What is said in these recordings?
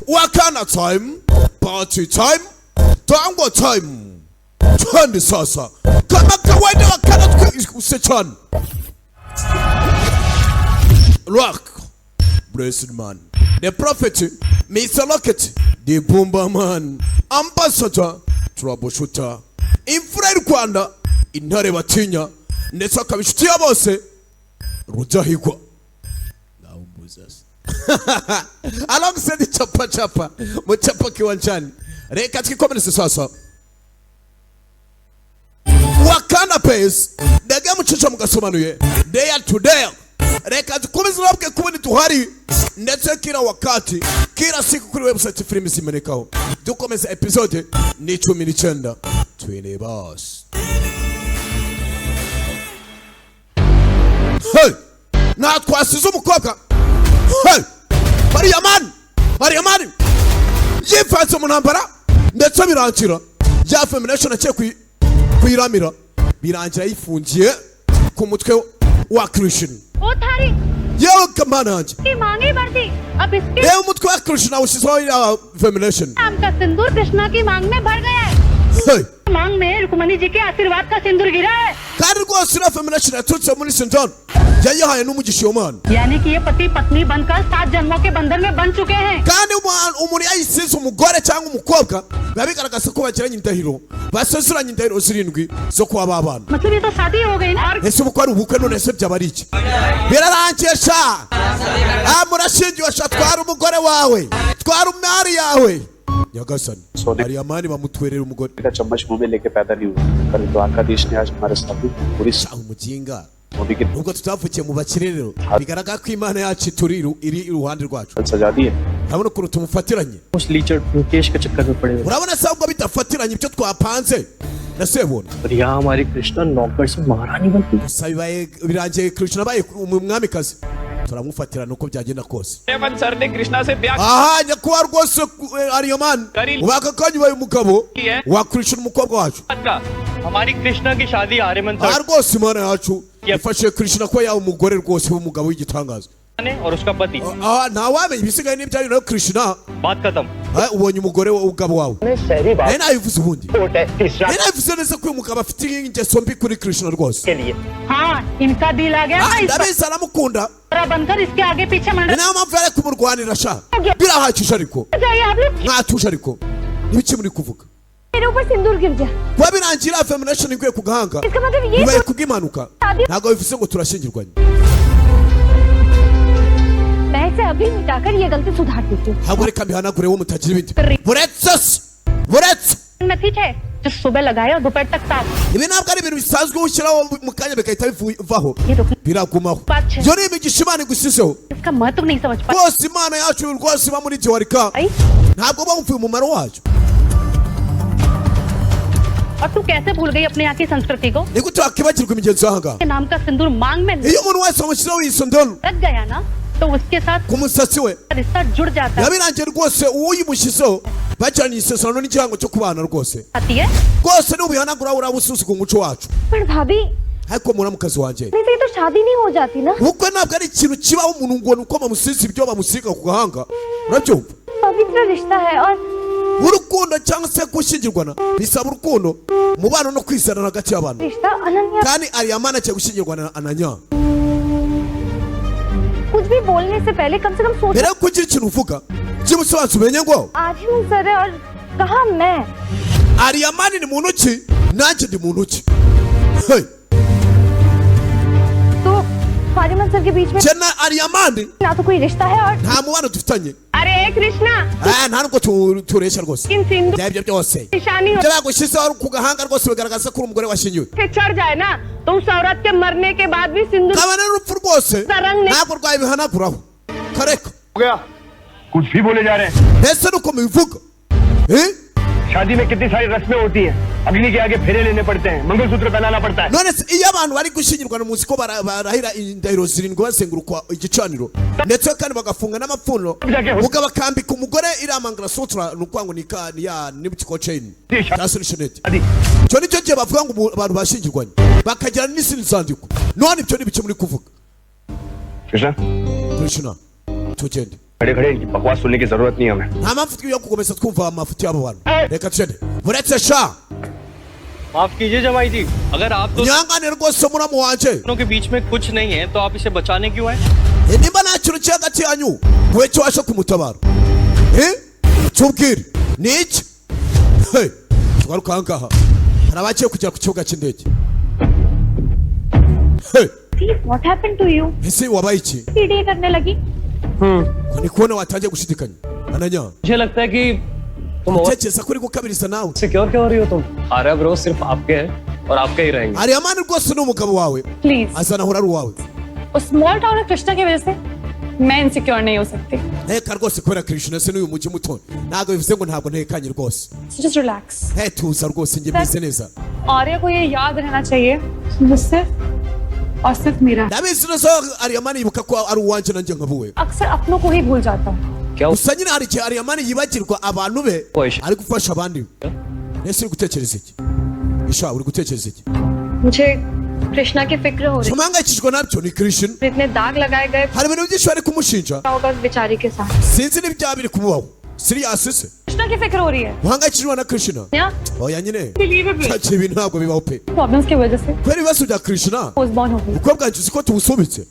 wakana time, party time, tango time. Twende sasa. Kama kawaida wakana usechana. Rock, blessed man. The prophet, Mr. Locket, the bomber man, ambassador, troubleshooter, imfura Rwanda, intare batinya, ndetse akabishutiye bose, Rudahigwa. Alongside chapa, muchapa kiwanjani. Reka tukikomeza sasa. Wakana pace, ndege muchicho mugasomanuye, day to day. Reka tukomeze nabwe kubona tuhari ndetse kila wakati kila siku kuri website films zimenekaho. Dukomeza episode ni 19 twine boss. Hey, na twasize umukobwa. Hey, Mariamani yifatse mu ntambara ndetse birangira ya femination aciye kuyiramira birangira yifungiye ku mutwe wa Christian. ओ थारी Yo kamana anje की मांगे बढ़ती अब इसके ये mutwe wa Christian ushisoya femination नाम का सिंदूर कृष्णा की मांग में भर गया है. Hey, मांग में रुक्मणी जी के आशीर्वाद का सिंदूर गिरा है. kandi rwose na femination yatutse muri St John yayihaye n'umugisha w'Imana यानी कि ये पति पत्नी बनकर 7 जन्मों के बंधन में बन चुके हैं. kandi umuntu yayisize umugore cyangwa umukobwa babigaragaza ko bagiranye indahiro basezeranye indahiro zirindwi zo kuba babana. मतलब ये तो शादी हो गई ना. Ese ubu ko ari ubukwe none se byaba ari iki? Birarangiye sha. Murashingiwe sha, twara umugore wawe, twara umwari yawe. Nyagasani hari amani bamutwerera umugore का चम्मच मुंह में लेके पैदा नहीं हुआ, पर द्वारकाधीश ने आज हमारे साथ पूरी umuginga मोदी की nubwo tutavukiye mu bakire rero bigaragara ko Imana yacu iri iruhande rwacu. सजा दी है. Urabona ukuntu tumufatiranye, उस लीचर मुकेश के चक्कर में पड़े हुए urabona se ahubwo bidafatiranye ibyo twapanze na sebona. और यहाँ हमारी कृष्णा नौकर से महारानी बनती है. gusa birangiye Krishna abaye umwamikazi, turamufatirana uko byagenda kose. Revanth sir ने कृष्णा से ब्याह Aha, nyakuba rwose Ariyamani ubaka kanyu baye umugabo Yeah. wa Krishna umukobwa wacu. का हमारी कृष्णा की शादी Aryaman Aha sir rwose Imana yacu Yep. yafashe Krishna ko yawe umugore rwose w'umugabo w'igitangaza. ने और उसका पति. Aha, ntawamenye ibisigaye n'ibyayo na Krishna. बात खत्म. Ubonye umugore w'umugabo wawe. शहरी Naye nabivuze ubundi. तीसरा Naye nabivuze neza ko uyu mugabo afite ingeso mbi kuri Krishna rwose. के लिए हाँ, इनका दिल आ गया ना इस Ndabizi aramukunda. तरह बनकर इसके आगे पीछे Ni मंडरा nayo mpamvu yari kumurwanira sha. Birahagije ariko. जाइए आप लोग. Mwatuje ariko. Nibiki muri kuvuga? मेरे ऊपर सिंदूर गिर जा. Kuba birangira femination iguye ku gahanga. इसका मतलब ये Bibaye kubw'impanuka. शादी Ntabwo bivuze ngo turashyingirwanye. मैं इसे अभी मिटाकर ये गलती सुधार देती हूँ. Ntabwo reka mbihanagure wo mutagira ibindi. Buretse में ठीक है जो सुबह लगाए और दोपहर तक साफ. ibi ntabwo ari ibintu bisanzwe ushyiraho mu kanya bigahita bivaho ये रुकना biragumaho. Bache. Iyo ni imigisha Imana igusizeho इसका महत्व नहीं समझ पाई. rwose Imana yacu rwose iba muri Tiwarika ntabwo bumviye umumaro wacyo. और तू कैसे भूल गई अपने यहाँ की संस्कृति को. ni gute wakibagirwa imigenzo y'ahangaha? के नाम का सिंदूर मांग में iyo umuntu wese wamushyiraho iyi sondolo लग गया ना तो उसके साथ ku musatsi we रिश्ता जुड़ जाता है. yabirangiye rwose uwo uyimushyizeho bajyanye isezerano n'igihango cyo kubana rwose आती है. rwose nubihanagura uraba ususuka umuco wacu. पर भाभी ariko muramukazi wanjye नहीं तो ये तो शादी नहीं हो जाती ना. ubukwe ntabwo ari ikintu kibaho umuntu ngo nuko bamusize ibyo bamusiga ku gahanga, urabyumva? पवित्र रिश्ता है और urukundo cyangwa se gushyingirwana bisaba urukundo, umubano no kwizerana hagati y'abantu. रिश्ता Ananya. kandi Ariyamani agiye gushyingirwana na Ananya. कुछ भी बोलने से पहले कम से कम सोच. mbere yo kugira ikintu uvuga by'umusobanuro umenye ngo Aryaman sir है और कहा मैं. Ariyamani ni muntu ki nanjye ndi muntu ki. Hey, तो आर्यमन सर के बीच में jye na Ariyamani ना तो कोई रिश्ता है और nta mubano dufitanye. अरे Krishna nta nubwo tureshya rwose. इन सिंदूर byari byo byose निशानी ibyo bagushyizeho ku gahanga rwose bigaragaza ko uri umugore washyingiwe. से चढ़ जाए ना तो उस औरत के मरने के बाद भी सिंदूर kabone n'urupfu rwose Sarang ne- ntabwo rwabihanaguraho. kareka हो गया कुछ भी बोले जा रहे हैं. mbese nuko mubivuga. शादी में कितनी सारी रस्में होती हैं. अग्नि के आगे फेरे लेने पड़ते हैं, मंगलसूत्र पहनाना पड़ता है. none se iyo abantu bari gushyingirwana muzi ko barahira indahiro zirindwi bazenguruka igicaniro ndetse kandi bagafunga n'amapfundo bakambika umugore iriya mangarasutra ni ukuvuga ngo ni butiko chain cyangwa se shenete. icyo nicyo gihe bavuga ngo abantu bashyingirwanye bakagira n'izindi zandiko. none ibyo ni bike muri kuvuga. Krishna Krishna tugende खड़े खड़े इनकी बकवास सुनने की जरूरत नहीं है हमें। nta mpamvu yo gukomeza twumva amafuti y'abo bantu reka tugende buretse sha माफ कीजिए जमाई जी, अगर आप unyanganire rwose muramu wanje दोनों के बीच में कुछ नहीं है तो आप इसे बचाने क्यों आए? nimba nta kintu kiri hagati yanyu wowe cyo washe kumutabara tubwire ni iki tugaruka aha ngaha hari abagiye kugera ku kibuga cy'indege Steve, what happened to you? ese wabaye iki सीढ़ी करने लगी ko ni kubona watangiye gushidikanya ananya मुझे लगता है कि तुम और tekereza ko uri gukabiriza nawe secure क्यों हो रही हो तुम? आर्या ब्रो सिर्फ आपके हैं और आपके ही रहेंगे। ariya mani rwose ni umugabo wawe please azanahora ari uwawe उस स्मॉल टाउन में कृष्णा की वजह से मैं इनसिक्योर नहीं हो सकती। reka rwose kubera Krishna se n'uyu mujyi muto ntabwo bivuze ngo ntabwo ntekanye rwose just relax. tuza rwose njye meze neza Arya को ये याद रहना चाहिए वो सिर्फ और सिर्फ मेरा। ndabizi neza ariya mani yibuka ko ari uwanje nanjye nkabuwe अक्सर अपनों को ही भूल जाता हूँ। क्या gusa nyine hari igihe ariya mani yibagirwa abantu be Oya. ari gufasha abandi ese uri gutekereza iki isha uri gutekereza iki मुझे कृष्णा की फिक्र हो रही tumangayikishwa nabyo ni Krishna है इतने दाग लगाए गए hari ibintu byinshi bari kumushinja होगा उस बेचारी के साथ sinzi n'ibyaha biri kumubaho serious se Krishna की फिक्र हो रही है uhangayikishwa na Krishna या oya nyine Unbelievable। cyaciye ibintu ntabwo bibaho pe problems की वजह से kubera ibibazo bya Krishna पोस्टबॉर्न हो गई। uko bwanjye uzi ko tuwusubitse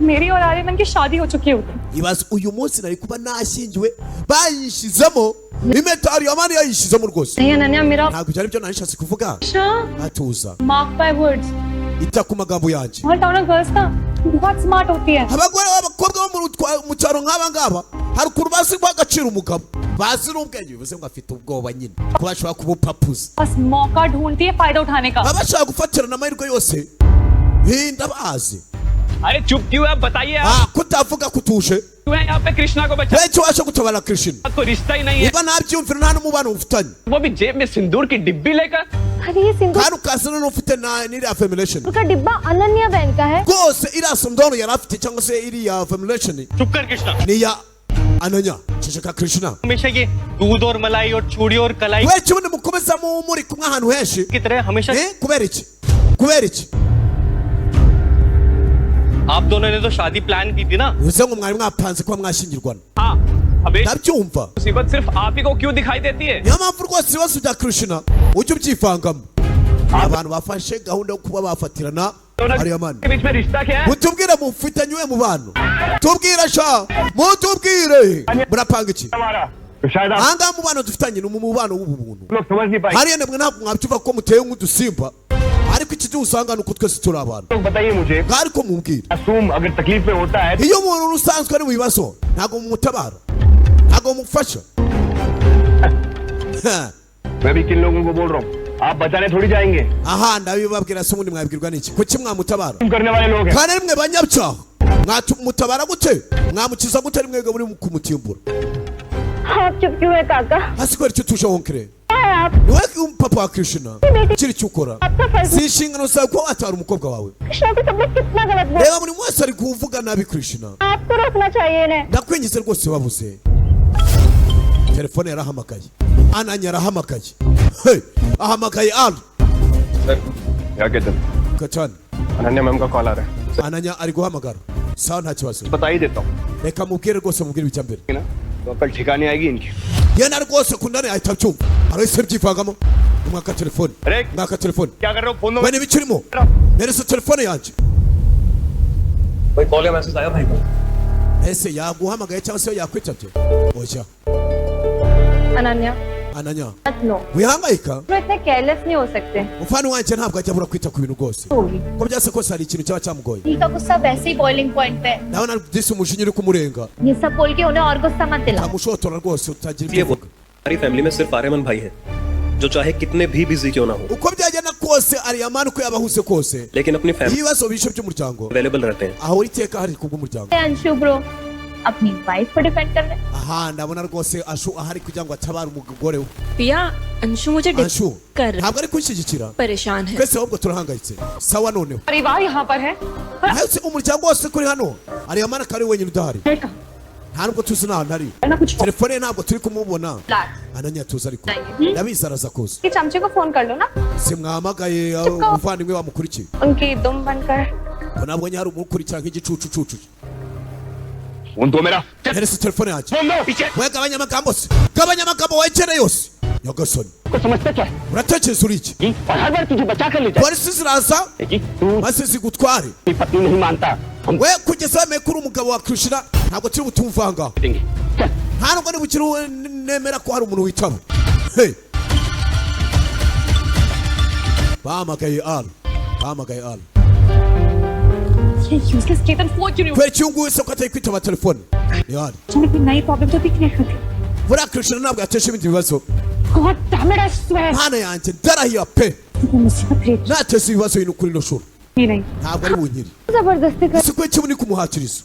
मेरी और आर्यमन की शादी हो चुकी होती। ibaze uyu munsi nari kuba nashyingiwe bayishizemo impeta ariya mani yayishizemo rwose नहीं अनन्या मेरा ntabwo byari byo narishatse kuvuga atuza mark by words ita ku magambo yanjye small town girls ना बहुत स्मार्ट होती है। abagore b'abakobwa bo mu cyaro nk'aba ngaba hari ukuntu bazi guha agaciro umugabo bazi n'ubwenge bivuze ngo afite ubwoba nyine ko bashobora kumupapuza बस मौका ढूंढती है फायदा उठाने का। baba bashaka gufatirana amahirwe yose ndabazi अरे चुप क्यों है बताइए आप kutavuga kutuje क्यों है यहाँ पे कृष्णा को बचा icyo waje gutabara Krishna कोई रिश्ता ही नहीं है niba ntabyumvira nta n'umubano mufitanye वो भी जेब में सिंदूर की डिब्बी लेकर अरे ये सिंदूर kandi ukazana n'ufite n'iriya formulation का डिब्बा अनन्या बहन का है। rwose iriya sondoro yari afite cyangwa se iriya formulation चुप कर Krishna, ni iya ananya ceceka Krishna हमेशा ये दूध और मलाई और चूड़ी और कलाई we kibundi mukomeza muri kumwe ahantu henshi की तरह हमेशा kubera iki kubera iki आप दोनों ने तो शादी प्लान की थी ना। bivuze ngo mwari mwapanze kuba mwashyingirwana हाँ अबे ndabyumva मुसीबत सिर्फ आप ही को क्यों दिखाई देती है niyo mpamvu rwose ibibazo bya Krishna ujye ubyivangamo abantu bafashe gahunda yo kuba bafatirana ariya mani के बीच में रिश्ता क्या है? mutubwire mufitanye uwe mubano tubwire sha mutubwire murapanga iki हमारा तो शायद आप ahangaha mubano dufitanye ni umubano w'ubu buntu लोग समझ नहीं पाए। hariya namwe ntabwo mwabyumva ko muteye nk'udusimba ariko iki gihe usanga ni uko twese turi abantu तो बताइए मुझे ariko mubwire मासूम अगर तकलीफ में होता है iyo umuntu usanzwe ari mu bibazo ntabwo mumutabara ntabwo mumufasha मैं भी किन लोगों को बोल रहा हूँ आप बचाने थोड़ी जाएंगे। aha ndabibabwira se ubundi mwabwirwa n'iki kuki mwamutabara तुम करने वाले लोग हैं। kandi rimwe banyabyaha mwamutabara gute mwamukiza gute rimwe muri kumutimbura आप चुप क्यों है काका? hasi kubera icyo tuje wonkere क्या है आप? niwe papa wa Krishna kiri icyo ukora आपका फर्ज si inshingano zawe kuba watwara umukobwa wawe Krishna को सब लोग कितना गलत बोल reba buri wese ari kuvuga nabi Krishna आपको रोकना चाहिए इन्हें। ndakwinjize rwose wabuze telefone yarahamagaye ananya arahamagaye ahamagaye ari sir क्या कहते हैं? gatani अनन्या मैम का कॉल आ रहा है। ananya ari guhamagara sawa nta kibazo बता ही देता हूँ reka mubwire rwose mubwire ibijya mbere ना, तो अकल ठिकाने आएगी इनकी। yena rwose kundane ahita abyumva arahise byivangamo umwaka telefone अरे mwaka telefone क्या कर रहे हो? Phone we n'ibiki urimo neretse telefone yanjye कोई कॉल या मैसेज आया भाई को? ese yaguhamagaye cyangwa se yakwitabye oya Ananya ananya मत लो, wihangayika तो इतने केयरलेस नहीं हो सकते। umufana wanjye ntabwo ajya abura kwita ku bintu rwose होगी ko byase kose hari ikintu cyaba cyamugoye T का गुस्सा वैसे ही बॉइलिंग पॉइंट पे है। ndabona disi umujinya uri kumurenga ये सब बोल के उन्हें और गुस्सा मत दिलाओ। tamushotora rwose utagira ये ibyo वो uvuga हमारी फैमिली में सिर्फ आर्यमन भाई है जो चाहे कितने भी बिजी क्यों ना हो uko byagenda kose ariyamani uko yaba ahuse kose लेकिन अपनी family ibibazo bishe by'umuryango available रहते हैं ahora iteka hari kubw'umuryango Anshu bro अपनी वाइफ को डिफेंड कर रहे हैं। aha ndabona rwose ashu ahari kugira ngo atabare umugore we पिया अंशु मुझे anshu कर ntabwo ari kunshyigikira परेशान है twese ahubwo turahangayitse sawa noneho परिवार यहाँ पर है। ahetse umuryango wose kuri hano ariyamani akaba ari wenyine udahari बेटा, nta nubwo tuzi n'ahantu ari ना कुछ telefone ye ntabwo turi kumubona relax. ananya tuzi ariko ndabizi araza kuza कि चमचे को फोन कर लो ना, si mwamagaye umuvandimwe wamukurikiye उनकी दुम बनकर। ngo nabonye hari umukurikira nk'igicucucucu phone तो मेरा hereza telefone yanjye फोन दो पीछे we gabanya amagambo se gabanya amagambo wegere yose nyagasoni को समझते क्या है uratekereza uri iki कि और हर बार तुझे बचा कर ले जाए polisi ziraza कि तू maze zigutware अपनी पत्नी नहीं मानता हम we kugeza wemeye ko uri umugabo wa Krishna ntabwo turi butumvanga देंगे चल nta nubwo ntibukiri nemera ko hari umuntu witaba hey bahamagaye Al ये यूजलेस केतन फोन क्यों नहीं kubera iki uyu nguyu se ko atari kwitaba telefone ni Al उठाने कोई नई प्रॉब्लम तो दिख नहीं रही buriya Krishna ntabwo yatesha ibindi bibazo god damn it I swear mpana yanjye ndarahiye pe वो मुसीबत rate nateze ibibazo bintu kuri ino shuri नहीं ntabwo ari bunkiri जबरदस्ती कर ese ko iki muri kumuhatiriza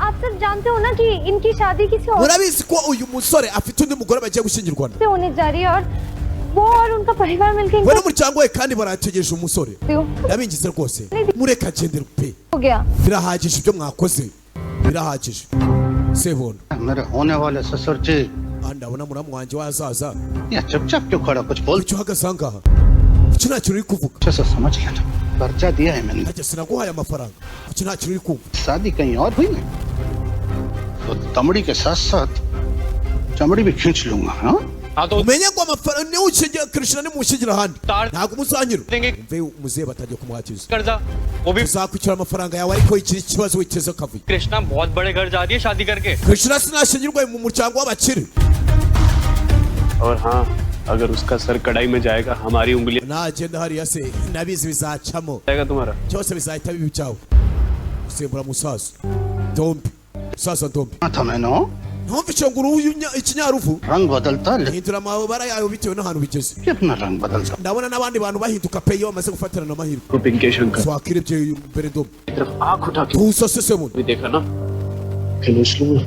आप सब जानते हो ना कि इनकी शादी किसी और murabizi ko uyu musore afite undi mugore bagiye gushyingirwana से होने जा रही है और वो और उनका परिवार मिलकर we इनको n'umuryango we kandi barategereje umusore ndabingize rwose mureka agendere pe हो गया birahagije ibyo mwakoze birahagije sebona मेरे होने वाले ससुर जी ndabona muramu wanjye wazaza ये चुपचाप क्यों खड़ा कुछ बोल icyo uhagaze ahangaha icyo nta kintu uri kuvuga अच्छे से समझ गया था पर्चा दिया है मैंने ntacyo sinaguhaye amafaranga icyo nta kintu uri kumva शादी कहीं और हुई ना तो तमड़ी के साथ साथ चमड़ी भी खींच लूंगा हाँ हाँ तो umenye ngo amafaranga niwe ushingira Krishna nimushingira ahandi Tar- ntabwo umuzanyira देंगे mve umuzehe batangiye kumuhatiriza कर्जा वो भी uzakwishyura amafaranga yawe ariko iki kibazo witeze kavuye Krishna बहुत बड़े घर जा रही है शादी करके Krishna sinashyingirwa mu muryango w'abakire और हाँ अगर उसका सर कढ़ाई में जाएगा हमारी उंगलियां nagenda hariya se nabizi bizacamo जाएगा तुम्हारा cyose bizahita bibi byawe usembura musaza dombi musaza dombi था मैंने ntumva icyo ngo uruhu ikinyaruvu रंग बदलता लेकिन hindura amabara yayo bitewe n'ahantu bigeze अपना रंग बदलता ndabona n'abandi bantu bahinduka pe iyo bamaze gufatirana amahirwe तो पिंके शंकर twakirebye mbere dombi तरफ आंख उठा के tuza sesemuno भी देखा ना खिलौच लूंगा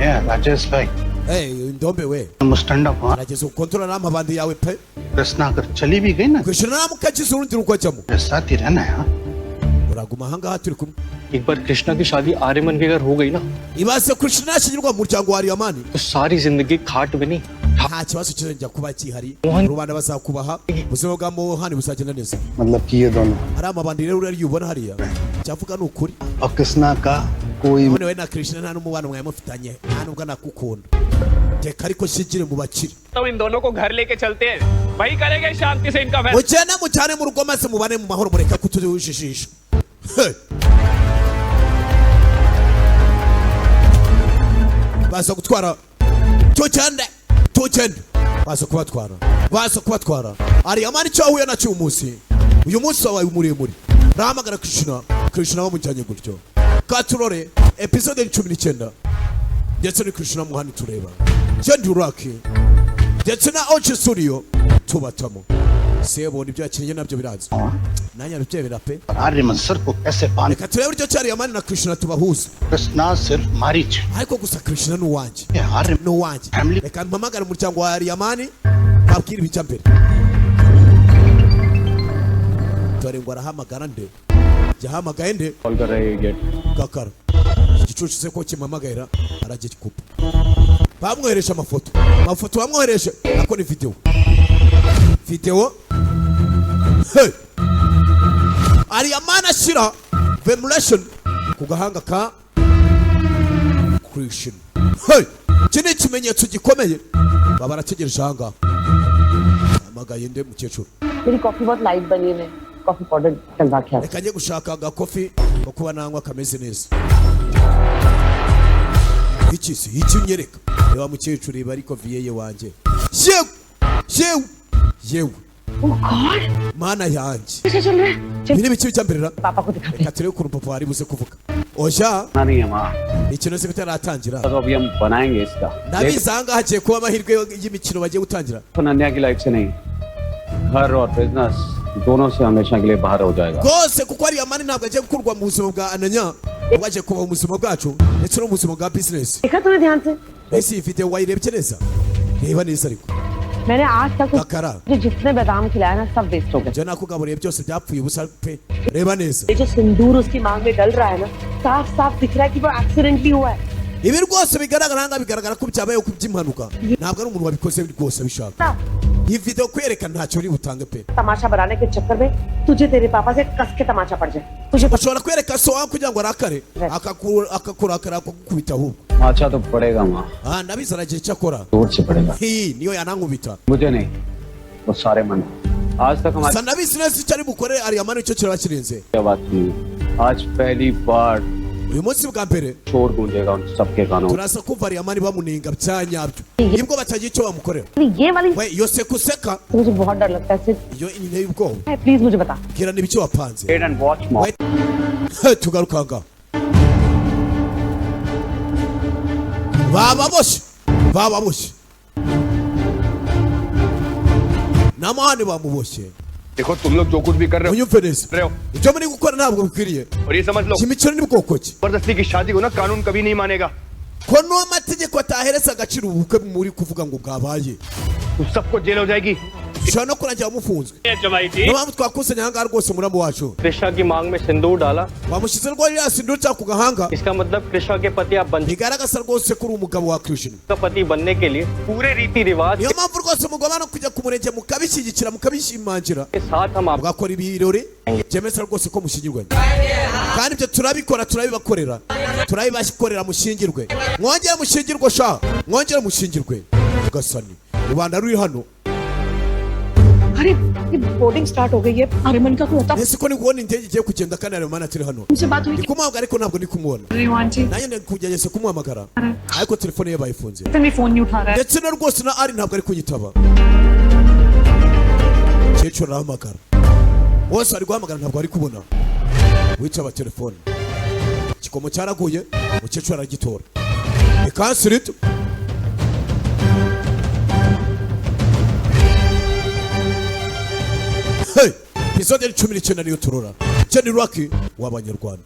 ये राजेश भाई hey ndombe we तुम स्टैंड अप हुआ arageze ukontrola n'amabandi yawe pe Krishna अगर चली भी गई ना Krishna namukagize urundi rugo ajyamo मेरे साथ ही रहना है हाँ? uraguma ahangaha turi kumwe एक बार कृष्णा की शादी आर्यमन के घर हो गई ना ibaze Krishna nashyingirwa mu muryango wa Ariyamani तो सारी जिंदगी खाट बनी nta kibazo kizongera kuba kihari rubanda bazakubaha ubuzima bwa Mohani buzagenda neza मतलब कि ये दोनों hari amabandi rero uriya ubona hariya cyavuga ni ukuri और कृष्णा का कोई none we na Krishna nta n'umubano mwawe mufitanye nta nubwo anakukunda reka ariko shyigire mu bakire तो इन दोनों को घर लेके चलते हैं वही करेंगे शांति से इनका फैसला mugende mujyane mu rugo maze mubane mu mahoro mureka kutujijisha baza gutwara tugende baza kubatwara Ariyamani icyo ahuye nacyo uyu munsi wabaye muremure rahamagara Krishna bamujyanye gutyo katurore episode 19 ndetse ni Krishna Muhani tureba Jendi Uraki ndetse na Oche Studio tubatamo sebona ibyo yakinnye nabyo biraza nanya rubyebera pe Aryaman sir को कैसे पाने reka turebe uburyo cyari Ariyamani na Krishna tubahuza Krishna सिर्फ Marich ariko gusa Krishna ni uwanjye ये Aryaman ni uwanjye Family. reka mpamagare umuryango wa Ariyamani babwire ibijya mbere dore ngo arahamagara nde yahamagaye nde call कर रहे हैं gate gakara igicucu se ko kimpamagara aragikupa bamwohereje amafoto bamwohereje ako ni video hey Ariyamani ashyira vemulation ku gahanga ka Krishna hey iki ni ikimenyetso gikomeye baba barategereje ahangaha amagaye nde mukecuru मेरी कॉफी बहुत लाइट बनी है coffee powder डलवा के reka njye gushaka agakofi ko kuba nanywa kameze neza iki se iki unyereka reba mukecuru iba ariko viyeye wanjye yewe mana yanjye biri biki bicyamberera पापा को दिखाते reka turebe ukuntu papa wari buze kuvuga oja नहीं है माँ ikintu se bitaratangira तो अभी हम बनाएंगे इसका ndabizi ahangaha hagiye kuba amahirwe y'imikino bagiye gutangira तो नन्या की लाइफ से नहीं घर और बिजनेस दोनों से हमेशा के लिए बाहर हो जाएगा rwose kuko Ariyamani ntabwo agiye gukurwa mu buzima bwa Ananya ahubwo agiye kuba mu buzima bwacu ndetse no mu buzima bwa bizinesi देखा तूने ध्यान से ese iyi video wayirebye neza reba neza ariko मैंने आज तक gakara जो जितने बादाम खिलाया ना सब वेस्ट हो गए ibyo nakugaburiye byose byapfuye ubusa pe reba neza ये जो सिंदूर उसकी मांग में डल रहा है ना साफ साफ दिख रहा है कि वो एक्सीडेंटली हुआ है ibi rwose bigaragara nanga bigaragara ko byabaye ku by'impanuka ntabwo ari umuntu wabikoze rwose bishaka iyi video kwereka ntacyo uri butange pe तमाशा बनाने के चक्कर में तुझे तेरे पापा से कस के तमाचा पड़ जाए तुझे bashobora kwereka so wawe kugira ngo arakare akakurakara akakubita ahubwo अच्छा तो पड़ेगा माँ ndabizi aragira icyo akora दूर से पड़ेगा iyi niyo yanankubita मुझे नहीं वो सारे मन आज तक हमारी sa ndabizi neza icyo ari bukore Ariyamani icyo kiraba kirenze क्या बात नहीं आज पहली बार uyu munsi bwa mbere शोर गूंजेगा उन सबके कानों turasa kumva Ariyamani bamunenga bya nyabyo nibwo batagira icyo bamukorera ये वाली we iyo sekuseka मुझे बहुत डर लगता है सिर्फ iyo inteye ubwoba प्लीज मुझे बता bwira n'ibiki wapanze Wait and watch more tugaruka ngaho bababoshye n'amahane bamuboshye देखो तुम लोग जो कुछ भी कर रहे unyumve neza हो ibyo muri gukora ntabwo bikwiriye और ये समझ लो kimikino ni bwoko ki जबरदस्ती की शादी को ना कानून कभी नहीं मानेगा ko n'amategeko atahereza agaciro ubukwe muri kuvuga ngo bwabaye तो सबको जेल हो जाएगी ushobora no kurangira mufunzwe जमाई जी niyo mpamvu twakusanya ahangaha rwose muramu wacu Krishna की मांग में सिंदूर डाला wamushyize rwose iriya sinduru cyangwa ku gahanga इसका मतलब कृष्णा के पति आप बन bigaragaza rwose ko uri umugabo wa Krishna का पति बनने के लिए पूरे रीति रिवाज niyo mpamvu rwose mugomba no kujya ku murenge mukabishyigikira mukabishimangira के साथ हम आप mugakora ibirori byemeza rwose ko mushyingirwanye kandi ibyo turabikora turabibakorera turabibakorera mushyingirwe mwongere mushyingirwe sha mwongere mushyingirwe ugasani rubanda ruri hano अरे ये boarding start हो गई है आर्यमन का कोई ese ko ni kubona indege igiye kugenda kandi Ariyamani atari hano मुझसे बात हुई ndi kumuhamagara ariko ntabwo ndi kumubona रिवान जी nanjye ndi kugerageza kumuhamagara ariko telefone ye bayifunze इतनी फोन नहीं उठा रहा है ndetse na rwose na ari ntabwo ari kunyitaba kecuru arahamagara bose bari guhamagara ntabwo ari kubona witaba telefone igikomo cyaraguye umukecuru aragitora ikansirito hey episode ya 19 niyo turora Jenny Rocky w'abanyarwanda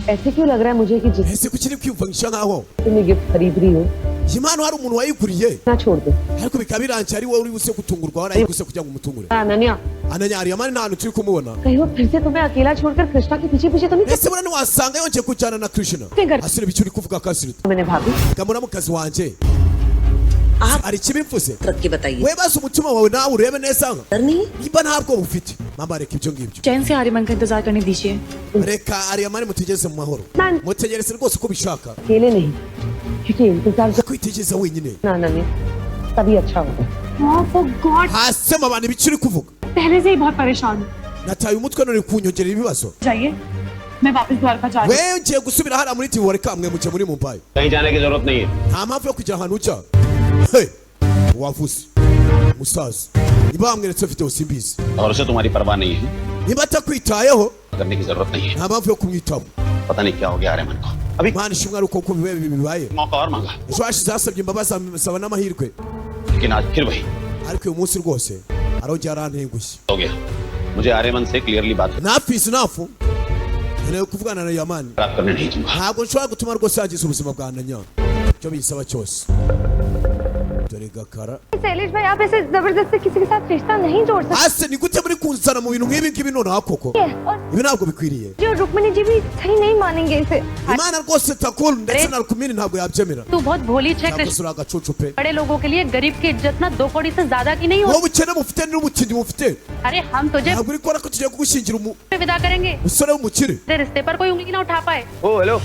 ऐसे क्यों लग रहा है मुझे कि जिस ese kuki ni kwiyumvanisha nkaho तुमने गिफ्ट खरीद रही हो iyi mpano hari umuntu wayiguriye ना छोड़ दो ariko bikaba birangiye ari wowe uri buse gutungurwa warayiguse kugira ngo umutungure Ananya ananya Ariyamani nta hantu turi kumubona कहीं वो फिर से तुम्हें अकेला छोड़कर कृष्णा के पीछे पीछे तो नहीं ese buriya ntiwasanga yongeye kujyana na Krishna asire icyo uri kuvuga kasirito मैंने भाभी gamura mu kazi wanje hari ikibi mvuze रख के बताइए we baza umutima wawe nawe urebe neza डर नहीं niba ntabwo bufite mama reka ibyo ngibyo चैन से आर्यमन का इंतजार करने दीजिए reka Ariyamani mutegereze mu mahoro mutegereze rwose uko bishaka अकेले नहीं क्योंकि इंतजार kwitegereza wenyine ना अनन्या तभी अच्छा होगा for God hasema abantu ibiki uri kuvuga पहले से ही बहुत परेशान हूँ nataye umutwe none kunyongerera ibibazo जाइए मैं वापस द्वारका जा रही we ngiye gusubira hariya muri tiwari kamwe muke muri Mumbai कहीं जाने की जरूरत नहीं है nta mpamvu yo kujya ahantu ujya hey wavuze musaza niba wamweretse ufite simbizi और उसे तुम्हारी परवाह नहीं है niba atakwitayeho करने की जरूरत नहीं है nta mpamvu yo kumwitaho पता नहीं क्या हो गया आर्यमन को अभी Imana ishimwe ari uko bibaye मौका और मांगा ejo hashize hasabye imbabazi asaba n'amahirwe लेकिन आज फिर वही ariko uyu munsi rwose arongera arantengushye हो गया मुझे आर्यमन से क्लियरली बात nafisi nafu nkeneye kuvugana na Ariyamani खराब करने नहीं दूंगा ntabwo nshobora gutuma rwose yagize ubuzima bwa Ananya icyo bisaba cyose dore gakara Shailesh भाई आप ऐसे जबरदस्ती किसी के साथ रिश्ता नहीं जोड़ सकते ase ni gute muri kunzana mu bintu nk'ibi ngibi noneho koko और ibi ntabwo bikwiriye जी और रुक्मिणी जी भी सही नहीं मानेंगे इसे Imana rwose takuru ndetse na Rukumini ntabwo yabyemera तू बहुत भोली छे cyangwa se uri agacucu pe बड़े लोगों के लिए गरीब की इज्जत ना 2 कौड़ी से ज्यादा की नहीं हो wowe ubukene mufite n'ubutindi mufite अरे हम तुझे ntabwo uri kubona ko tugiye kugushyingira विदा करेंगे umusore w'umukire तेरे रिश्ते पर कोई उंगली ना उठा पाए ओ हेलो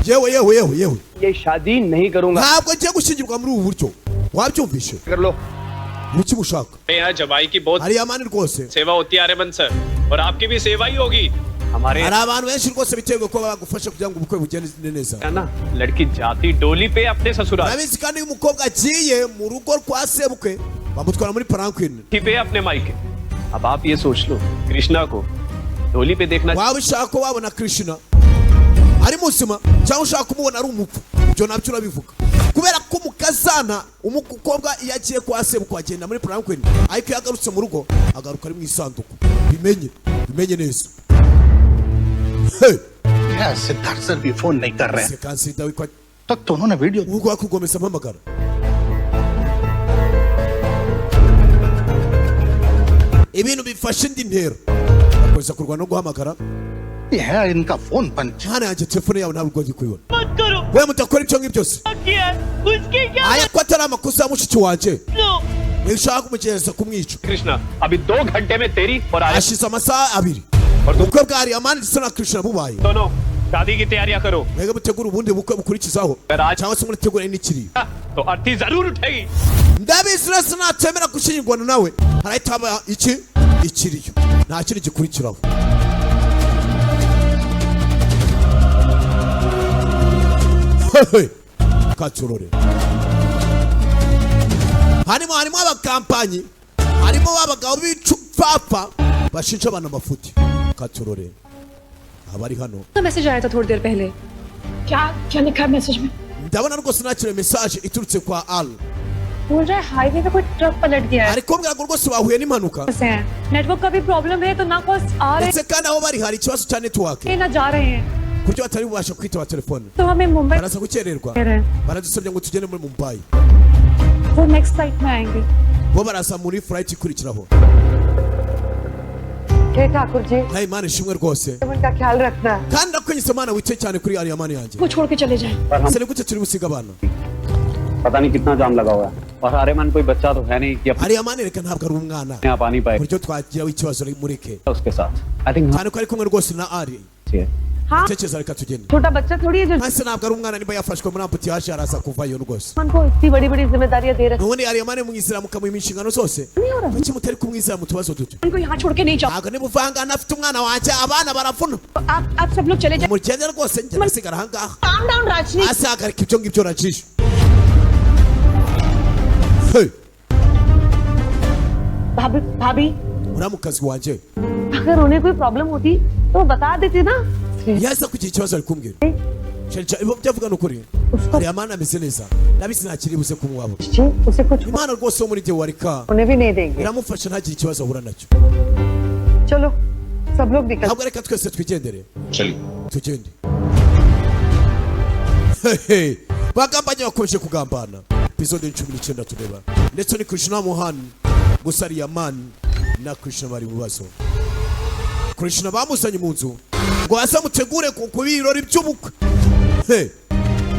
yewe ये शादी नहीं करूंगा ntabwo agiye gushyingirwa muri ubu buryo wabyumvishe कर लो muki mushaka यहाँ जमाई की बहुत Ariyamani rwose सेवा होती है आर्यमन सर और आपकी भी सेवा ही होगी हमारे hari abantu benshi rwose biteguye kuba bagufasha kugira ngo ubukwe bugende neza है ना लड़की जाती डोली पे अपने ससुराल urabizi kandi iyo umukobwa agiye mu rugo rwa sebukwe bamutwara muri parankwini पे अपने मायके अब आप ये सोच लो कृष्णा को डोली पे देखना waba ushaka ko wabona Krishna ari muzima cyangwa ushaka kumubona ari umupfu ibyo nabyo urabivuga kubera ko umukazana umukobwa iyo agiye kwa sebukwe agenda muri parankwini ariko iyo agarutse mu rugo agaruka ari mu isanduku bimenye neza hey क्या सिद्धार्थ सर भी फोन नहीं कर रहे हैं sekansida witwa तक तो उन्होंने video ubwo wakugomeza mpamagara ibintu bifashe indi ntero bakomeza kurwana no guhamagara है इनका फोन बंद hana yanjye telefone yawe ntabwo ndi kuyibona we mutakora ibyo ngibyo byose aya ko atari amakosa ya mushiki wanjye nishaka kumugereza kumwica Krishna अभी 2 घंटे में तेरी और Aryan ashize amasaha abiri ubukwe bwa Ariyamani ndetse na Krishna bubaye दोनों शादी की तैयारियां करो mwebwe mutegura ubundi bukwe bukurikizaho cyangwa se mutegura n'ikiri तो अर्थी जरूर उठेगी ndabizi rero natemera gushyingirwana nawe harahita haba ikiriyo nta kindi gikurikiraho katurore harimo abakampanyi harimo abagabo b'icupfapfa bashinja abantu amafuti katurore abari hano message आया था थोड़ी देर पहले क्या लिखा है मैसेज में ndabona rwose nakira message iturutse kwa Al बोल रहा है हाईवे पे कोई ट्रक पलट गया है ari kumbwira ngo rwose bahuye n'impanuka network का भी प्रॉब्लम है तो ना कॉल आ रहे ndetse kandi aho bari hari ikibazo cya network हैं ना जा रहे हैं kuryo batari bubasha kwitaba telefone तो हमें Mumbai baraza gukererwa baradusabye ngo tugende muri Mumbai वो नेक्स्ट फ्लाइट में आएंगे bo baraza muri flight ikurikiraho हे ठाकुर ji nayo Imana ishimwe rwose उनका ख्याल रखना kandi ndakwinjiza Imana wite cyane kuri Ariyamani yanjye वो छोड़ के चले जाए se ni gute turi busiga abana पता नहीं कितना जाम लगा हुआ है और आर्यमान कोई बच्चा तो है नहीं कि अपने Ariyamani reka ntabwo ari umwana आप आ नहीं पाए kuryo twagira ikibazo mureke उसके साथ I think cyane ko ari kumwe rwose na Ari हाँ tekereza reka tugende छोटा बच्चा थोड़ी है जो hasi ntabwo ari umwana niba yafashwe muri ambutiyaje araza kuvayo rwose उनको इतनी बड़ी बड़ी जिम्मेदारियां दे रहे nubundi Ariyamani mwizera mukamuha inshingano zose kuki mutari kumwizera mu tubazo duto उनको यहाँ छोड़ के नहीं जाओ ntabwo niba uvanga afite umwana wanjye abana baravuna आप सब लोग चले जाए mugende rwose njye nasigara ahangaha calm down राजनी asahagarika ibyo ngibyo rajisho भाभी भाभी uramukazi wanjye अगर उन्हें कोई प्रॉब्लम होती तो वो बता देती ना yaza kugira ikibazo ari kumbwira ibyo byavuga ni ukuri Ariyamani ameze neza nabizi nta kiri buze kumuwabo जी उसे कुछ Imana rwose wo muri gihe warika उन्हें भी नहीं देंगे iramufasha ntagire ikibazo ahura nacyo चलो सब लोग निकल ntabwo reka twese twigendere चलिए tugende bagambanye bakomeje kugambana episode 19 tureba ndetse ni Krishna Mohan gusa Ariyamani na Krishna bari mu bibazo Krishna bamuzanye mu nzu ngo azamutegure ku birori by'ubukwe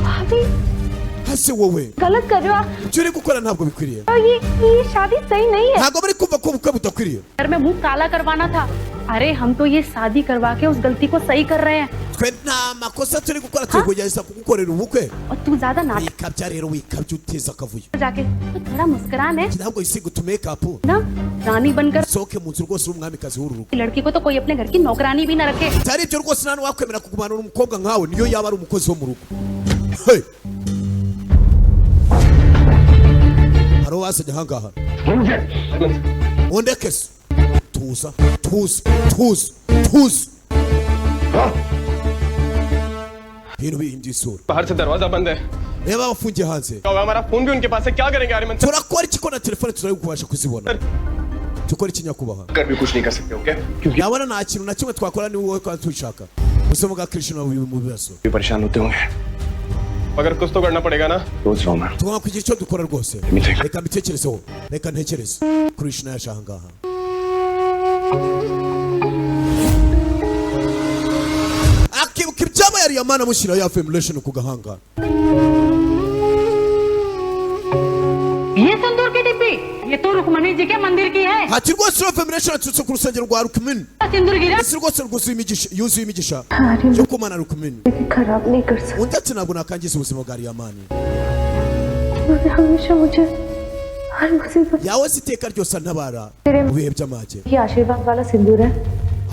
भाभी hasi wowe गलत कर रहे हो आप ibyo uri gukora ntabwo bikwiriye ये शादी सही नहीं है ntabwo bari kumva ko ubukwe budakwiriye घर में मुंह काला करवाना था अरे हम तो ये शादी करवा के उस गलती को सही कर रहे हैं twe nta makosa turi gukora turi kugerageza kugukorera ubukwe और तू ज्यादा नाच wikabya rero wikabya uteza akavuyo जाके तो थोड़ा मुस्कुराने ntabwo isiga utumekapu ना रानी बनकर sohoke mu nzu rwose uri umwamikazi w'uru rugo लड़की को तो कोई अपने घर की नौकरानी भी ना रखे bitari ibyo rwose nta n'uwakwemera kugumanura umukobwa nkawe niyo yaba ari umukozi wo mu rugo Hey! hari uwazanye ahangaha undeke se tuza ibintu bihinduye isura बाहर से दरवाजा बंद है reba abafungiye hanze हमारा फोन भी उनके पास है क्या करेंगे Aryaman sir turakora iki ko na telefone tutari kubasha kuzibona dukora iki nyakubahwa कर भी कुछ नहीं कर सकते okay yabona nta kintu na kimwe twakora ni wowe twari tubishaka ubuzima bwa Krishna buri mu bibazo भी परेशान होते होंगे मगर कुछ तो करना पड़ेगा ना सोच रहा हूँ मैं tugomba kugira icyo dukora rwose reka mbitekerezeho reka ntekereze Krishna yaje ahangaha akibuka ibyabaye Ariyamani amushyira ya formulation ku gahanga ये सिंदूर की डिब्बी ये तो रुक्मणी जी के मंदिर की है hati rwose iyo formulation yaturutse ku rusengero rwa Rukmini सिंदूर गिरा ese rwose yuzuye imigisha yo kumana Rukmini खराब नहीं कर सकते undi ati ntabwo nakangiza ubuzima bwa Ariyamani उन्होंने हमेशा मुझे हर मुसीबत yawe se iteka ryose antabara mu bihe by'amage की आशीर्वाद वाला सिंदूर है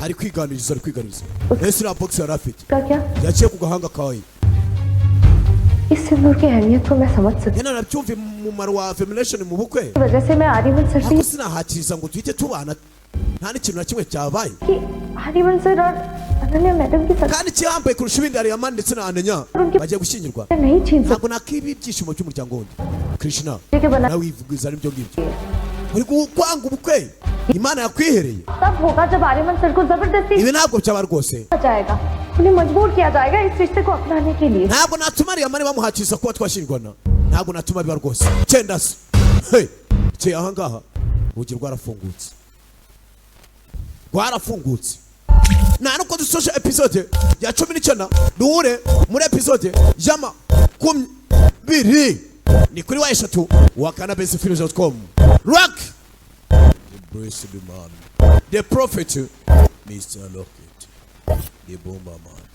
ari kwiganiriza ese iriya box yari afite का क्या yaciye ku gahanga kawe इस सिंदूर की अहमियत को मैं समझ सकती nyine nabyumva umumaro wa formulation mu bukwe हूँ वजह से मैं आर्यमन सर से ariko sinahatiriza ngo duhite tubana nta n'ikintu na kimwe cyabaye कि आर्यमन सर और अनन्या मैडम की kandi ikihambaye kurusha ibindi Ariyamani ndetse na Ananya bagiye gushyingirwa सत्ता नहीं छीन ntabwo nakiba ibyishimo by'umuryango wundi Krishna सकते के बना nawe wivugiza n'ibyo ngibyo uri kwanga ubukwe Imana yakwihereye तब होगा जब आर्यमन सर को जबरदस्ती ibi ntabwo byaba rwose जाएगा उन्हें मजबूर किया जाएगा इस रिश्ते को अपनाने के लिए ntabwo natuma Ariyamani bamuhatiriza kuba twashyingirwana ntabwo natuma biba rwose cyenda se hey cye ahangaha urugi rwarafungutse nta nuko dusoje episode ya 19 duhure muri episode y'ama 20 ni kuri wa eshatu wa canabisfilms.com. Rock the blessed man, the prophet, Mr. Lockett, the bomber man.